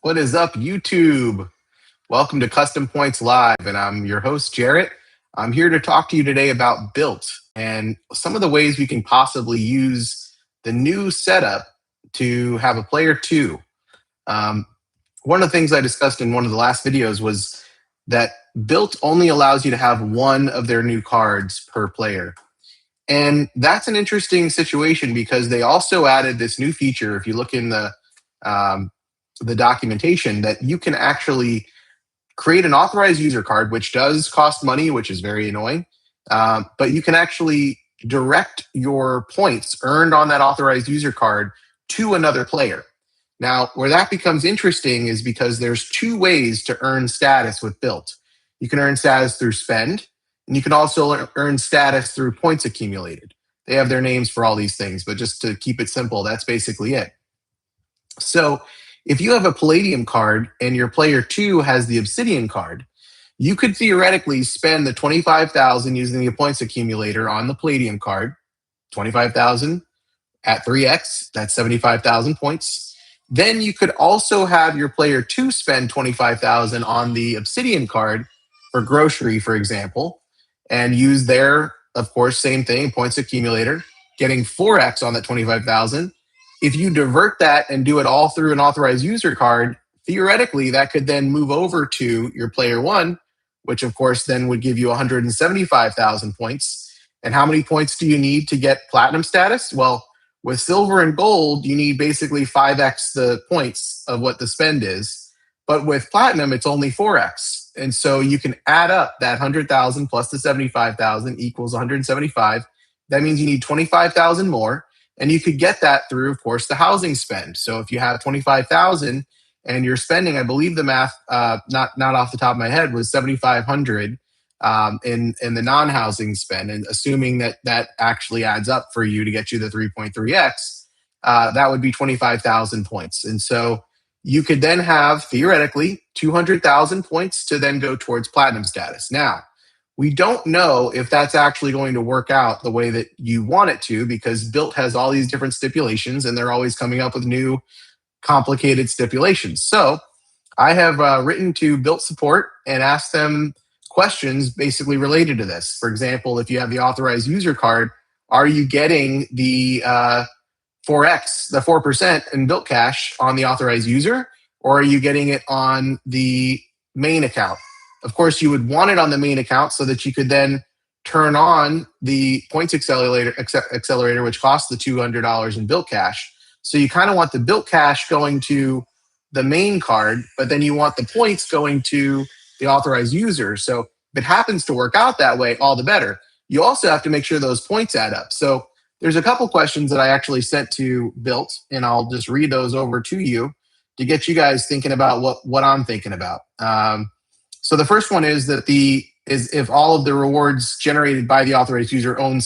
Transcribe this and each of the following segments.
What is up, YouTube? Welcome to Custom Points Live, and I'm your host, Jarrett. I'm here to talk to you today about Bilt and some of the ways we can possibly use the new setup to have a player two. One of the things I discussed in one of the last videos was that Bilt only allows you to have one of their new cards per player. And that's an interesting situation because they also added this new feature. If you look in the documentation, that you can actually create an authorized user card, which does cost money, which is very annoying. But you can actually direct your points earned on that authorized user card to another player. Now, where that becomes interesting is because there's two ways to earn status with Bilt. You can earn status through spend, and you can also earn status through points accumulated. They have their names for all these things, but just to keep it simple, that's basically it. So if you have a Palladium card and your player two has the Obsidian card, you could theoretically spend the 25,000 using the points accumulator on the Palladium card, 25,000 at 3x, that's 75,000 points. Then you could also have your player two spend 25,000 on the Obsidian card for grocery, for example, and use their, of course, same thing, points accumulator, getting 4x on that 25,000. If you divert that and do it all through an authorized user card, theoretically, that could then move over to your player one, which of course then would give you 175,000 points. And how many points do you need to get platinum status? Well, with silver and gold, you need basically 5x the points of what the spend is. But with platinum, it's only 4x. And so you can add up that 100,000 plus the 75,000 equals 175. That means you need 25,000 more. And you could get that through, of course, the housing spend. So if you have 25,000 and you're spending, I believe the math, not off the top of my head, was 7,500 in the non-housing spend, and assuming that that actually adds up for you to get you the 3.3x, that would be 25,000 points. And so you could then have, theoretically, 200,000 points to then go towards platinum status. Now, we don't know if that's actually going to work out the way that you want it to, because Bilt has all these different stipulations and they're always coming up with new complicated stipulations. So I have written to Bilt support and asked them questions basically related to this. For example, if you have the authorized user card, are you getting the 4x, the 4% in Bilt Cash on the authorized user, or are you getting it on the main account? Of course, you would want it on the main account so that you could then turn on the points accelerator, which costs the $200 in Bilt Cash. So you kind of want the Bilt Cash going to the main card, but then you want the points going to the authorized user. So if it happens to work out that way, all the better. You also have to make sure those points add up. So there's a couple questions that I actually sent to Bilt, and I'll just read those over to you to get you guys thinking about what I'm thinking about. So the first one is that if all of the rewards generated by the authorized user own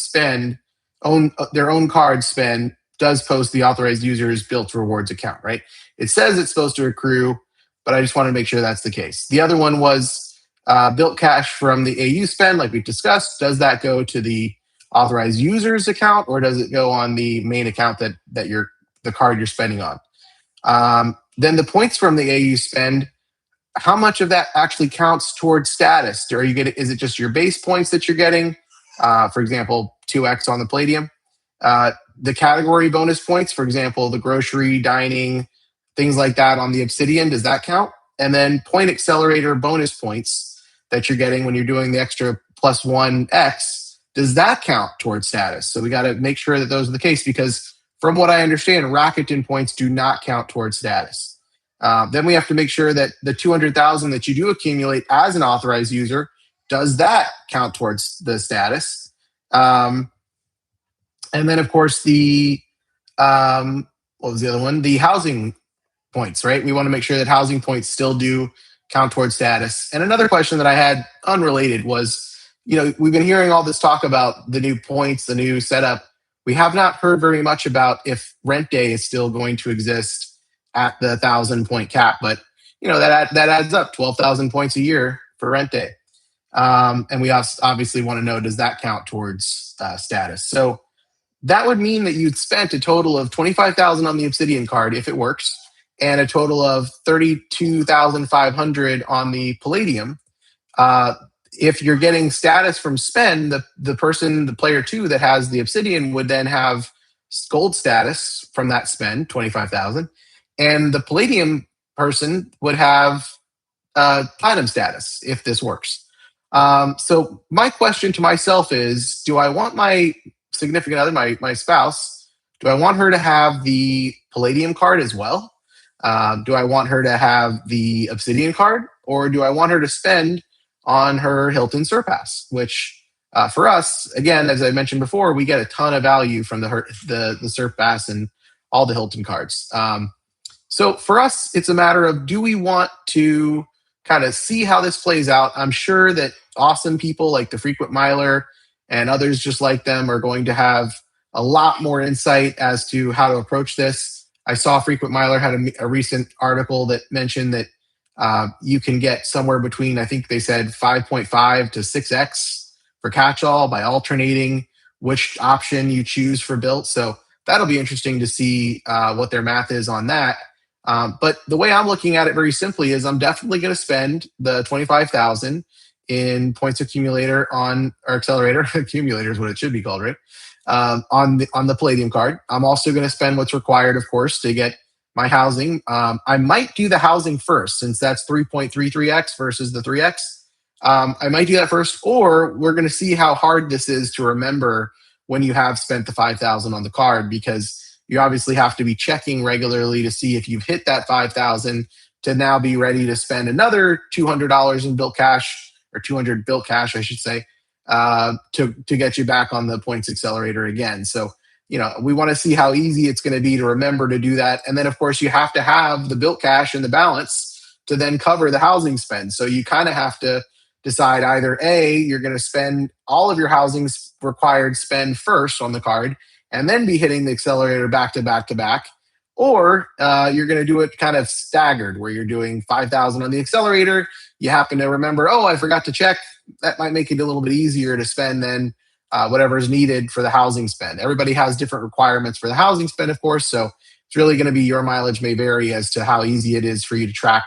their own card spend does post the authorized user's Bilt rewards account, right? It says it's supposed to accrue, but I just want to make sure that's the case. The other one was Bilt Cash from the AU spend, like we've discussed. Does that go to the authorized user's account, or does it go on the main account that the card you're spending on? Then the points from the AU spend, how much of that actually counts towards status? Is it just your base points that you're getting? For example, 2x on the Palladium. The category bonus points, for example, the grocery, dining, things like that on the Obsidian, does that count? And then point accelerator bonus points that you're getting when you're doing the extra plus 1x, does that count towards status? So we got to make sure that those are the case, because from what I understand, Rakuten points do not count towards status. Then we have to make sure that the 200,000 that you do accumulate as an authorized user, does that count towards the status? And then, of course, what was the other one? The housing points, right? We want to make sure that housing points still do count towards status. And another question that I had unrelated was, we've been hearing all this talk about the new points, the new setup. We have not heard very much about if rent day is still going to exist at the 1,000 point cap, but that adds up 12,000 points a year for rent day. And we obviously want to know, does that count towards status? So that would mean that you'd spent a total of 25,000 on the Obsidian card if it works, and a total of 32,500 on the Palladium. Uh, if you're getting status from spend, the player two that has the Obsidian would then have gold status from that spend, 25,000, and the Palladium person would have platinum status if this works. So my question to myself is, do I want my significant other, my spouse, do I want her to have the Palladium card as well? Do I want her to have the Obsidian card, or do I want her to spend on her Hilton Surpass, which for us, again, as I mentioned before, we get a ton of value from the Surpass and all the Hilton cards. So for us, it's a matter of, do we want to kind of see how this plays out? I'm sure that awesome people like the Frequent Miler and others just like them are going to have a lot more insight as to how to approach this. I saw Frequent Miler had a recent article that mentioned that you can get somewhere between, I think they said 5.5 to 6x for catch-all by alternating which option you choose for Bilt. So that'll be interesting to see what their math is on that. But the way I'm looking at it very simply is I'm definitely going to spend the 25,000 in points accumulator on our accelerator. Accumulator is what it should be called, right? On the Palladium card. I'm also going to spend what's required, of course, to get my housing. I might do the housing first, since that's 3.33x versus the 3x. I might do that first, or we're going to see how hard this is to remember when you have spent the 5,000 on the card, because you obviously have to be checking regularly to see if you've hit that 5,000 to now be ready to spend another $200 in Bilt Cash, or 200 Bilt Cash, I should say, to get you back on the points accelerator again. So, we want to see how easy it's going to be to remember to do that. And then, of course, you have to have the Bilt Cash in the balance to then cover the housing spend. So you kind of have to decide either A, you're going to spend all of your housing required spend first on the card, and then be hitting the accelerator back to back to back, or you're going to do it kind of staggered, where you're doing 5,000 on the accelerator. You happen to remember, oh, I forgot to check. That might make it a little bit easier to spend than whatever is needed for the housing spend. Everybody has different requirements for the housing spend, of course. So it's really going to be, your mileage may vary as to how easy it is for you to track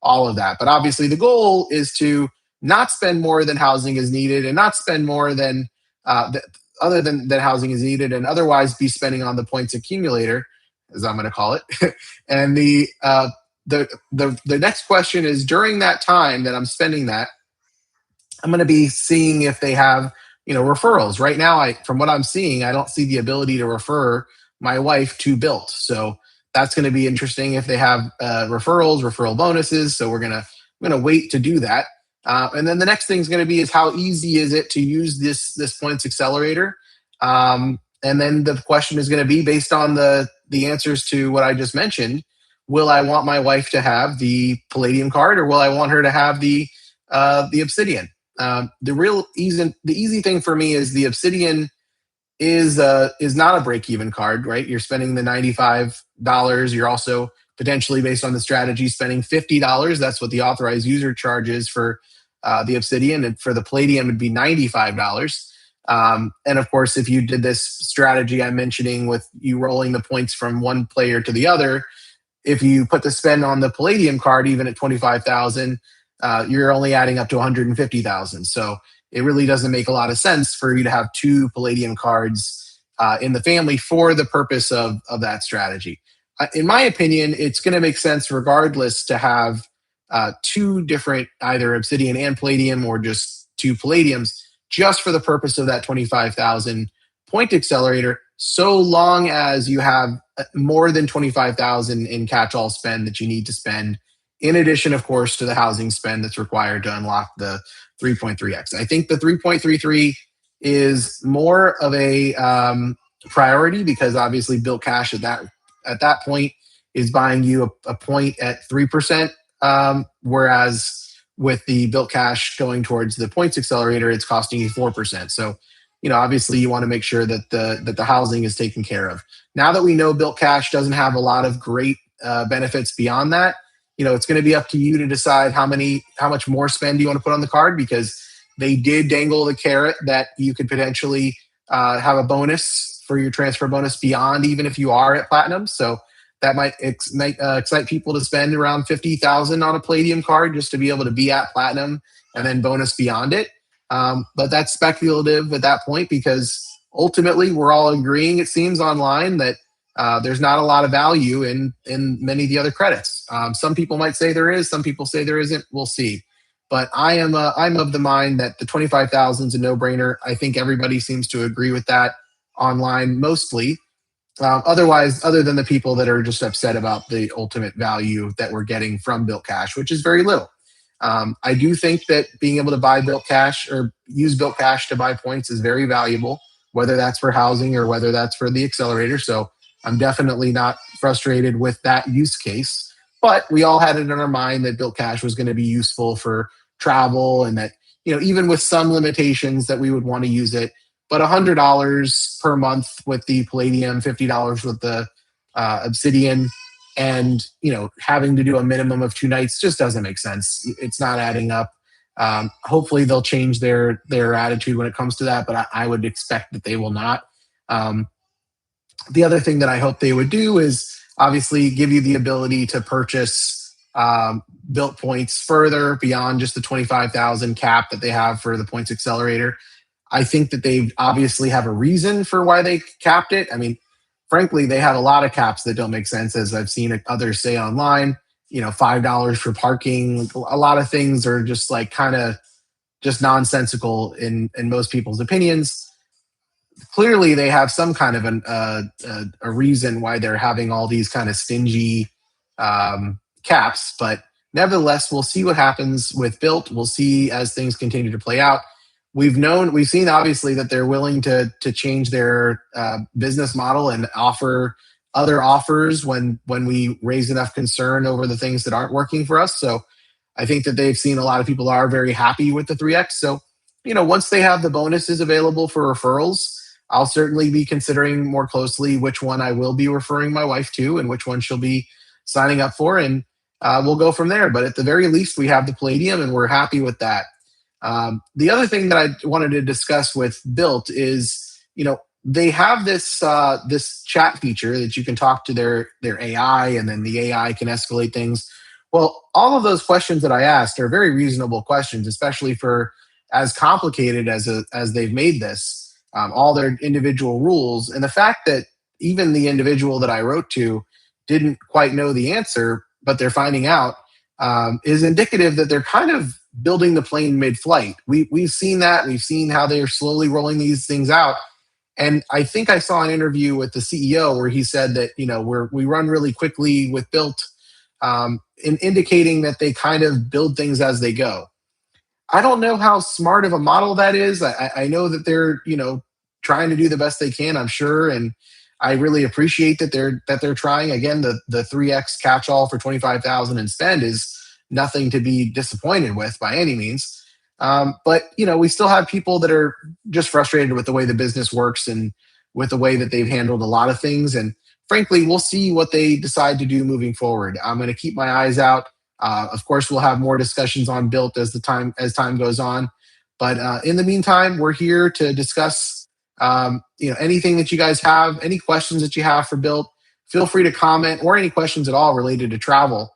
all of that. But obviously the goal is to not spend more than housing is needed, and not spend more than other than housing is needed, and otherwise be spending on the points accumulator, as I'm going to call it. And the next question is, during that time that I'm spending that, I'm going to be seeing if they have referrals. Right now, from what I'm seeing, I don't see the ability to refer my wife to Bilt. So that's going to be interesting if they have referral bonuses. So I'm going to wait to do that. And then the next thing is going to be is, how easy is it to use this points accelerator? And then the question is going to be, based on the answers to what I just mentioned, will I want my wife to have the Palladium card, or will I want her to have the Obsidian? The easy thing for me is the Obsidian is not a break-even card, right? You're spending the $95. You're also potentially, based on the strategy, spending $50. That's what the authorized user charges for the Obsidian, and for the Palladium it'd be $95. And of course, if you did this strategy I'm mentioning with you rolling the points from one player to the other, if you put the spend on the Palladium card, even at 25,000, you're only adding up to 150,000. So it really doesn't make a lot of sense for you to have two Palladium cards in the family for the purpose of that strategy. In my opinion, it's going to make sense regardless to have two different, either Obsidian and Palladium, or just two Palladiums, just for the purpose of that 25,000 point accelerator, so long as you have more than 25,000 in catch-all spend that you need to spend, in addition, of course, to the housing spend that's required to unlock the 3.3x. I think the 3.33 is more of a priority, because obviously Bilt Cash at that point is buying you a point at 3%, whereas with the Bilt Cash going towards the points accelerator, it's costing you 4%. So, obviously you want to make sure that the housing is taken care of. Now that we know Bilt Cash doesn't have a lot of great benefits beyond that, it's going to be up to you to decide how much more spend you want to put on the card, because they did dangle the carrot that you could potentially have a bonus for your transfer bonus beyond, even if you are at platinum. So that might excite people to spend around 50,000 on a Palladium card just to be able to be at platinum and then bonus beyond it. But that's speculative at that point because ultimately we're all agreeing, it seems online, that there's not a lot of value in many of the other credits. Some people might say there is, some people say there isn't. We'll see. But I'm of the mind that the 25,000 is a no-brainer. I think everybody seems to agree with that online mostly. Otherwise, other than the people that are just upset about the ultimate value that we're getting from Bilt Cash, which is very little. I do think that being able to buy Bilt Cash or use Bilt Cash to buy points is very valuable, whether that's for housing or whether that's for the accelerator. So I'm definitely not frustrated with that use case. But we all had it in our mind that Bilt Cash was going to be useful for travel and that, even with some limitations that we would want to use it. But $100 per month with the Palladium, $50 with the Obsidian, and having to do a minimum of 2 nights just doesn't make sense. It's not adding up. Hopefully they'll change their attitude when it comes to that, but I would expect that they will not. The other thing that I hope they would do is obviously give you the ability to purchase Bilt points further beyond just the 25,000 cap that they have for the points accelerator. I think that they obviously have a reason for why they capped it. I mean, frankly, they have a lot of caps that don't make sense, as I've seen others say online. $5 for parking. A lot of things are just like kind of just nonsensical in most people's opinions. Clearly, they have some kind of a reason why they're having all these kind of stingy caps. But nevertheless, we'll see what happens with Bilt. We'll see as things continue to play out. We've seen obviously that they're willing to change their business model and offer other offers when we raise enough concern over the things that aren't working for us. So I think that they've seen a lot of people are very happy with the 3X. So, once they have the bonuses available for referrals, I'll certainly be considering more closely which one I will be referring my wife to and which one she'll be signing up for. And we'll go from there. But at the very least, we have the Palladium and we're happy with that. The other thing that I wanted to discuss with Bilt is, they have this chat feature that you can talk to their AI, and then the AI can escalate things. Well, all of those questions that I asked are very reasonable questions, especially for as complicated as they've made this. All their individual rules, and the fact that even the individual that I wrote to didn't quite know the answer, but they're finding out, is indicative that they're kind of building the plane mid-flight. We've seen that. We've seen how they're slowly rolling these things out. And I think I saw an interview with the CEO where he said that, we run really quickly with Bilt, in indicating that they kind of build things as they go. I don't know how smart of a model that is. I know that they're, trying to do the best they can, I'm sure. And I really appreciate that they're trying. Again, the 3X catch-all for 25,000 and spend is nothing to be disappointed with by any means. But we still have people that are just frustrated with the way the business works and with the way that they've handled a lot of things. And frankly, we'll see what they decide to do moving forward. I'm going to keep my eyes out. Of course, we'll have more discussions on Bilt as time goes on. But in the meantime, we're here to discuss anything that you guys have, any questions that you have for Bilt. Feel free to comment, or any questions at all related to travel.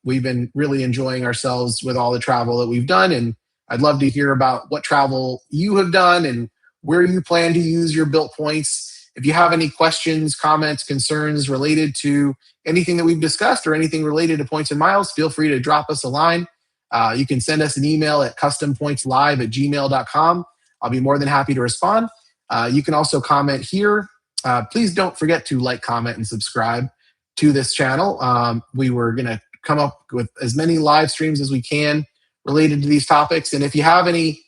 We've been really enjoying ourselves with all the travel that we've done, and I'd love to hear about what travel you have done and where you plan to use your Bilt points. If you have any questions, comments, concerns related to anything that we've discussed or anything related to points and miles, feel free to drop us a line. You can send us an email at custompointslive@gmail.com. I'll be more than happy to respond. You can also comment here. Please don't forget to like, comment, and subscribe to this channel. We were going to come up with as many live streams as we can related to these topics. And if you have any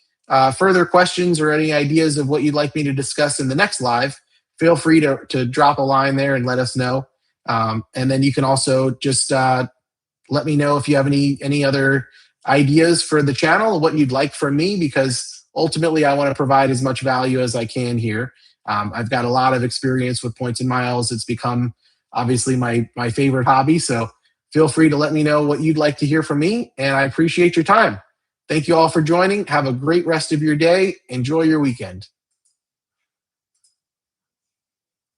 further questions or any ideas of what you'd like me to discuss in the next live, feel free to drop a line there and let us know. And then you can also just let me know if you have any other ideas for the channel, what you'd like from me, because ultimately I want to provide as much value as I can here. I've got a lot of experience with points and miles. It's become obviously my favorite hobby. So feel free to let me know what you'd like to hear from me. And I appreciate your time. Thank you all for joining. Have a great rest of your day. Enjoy your weekend.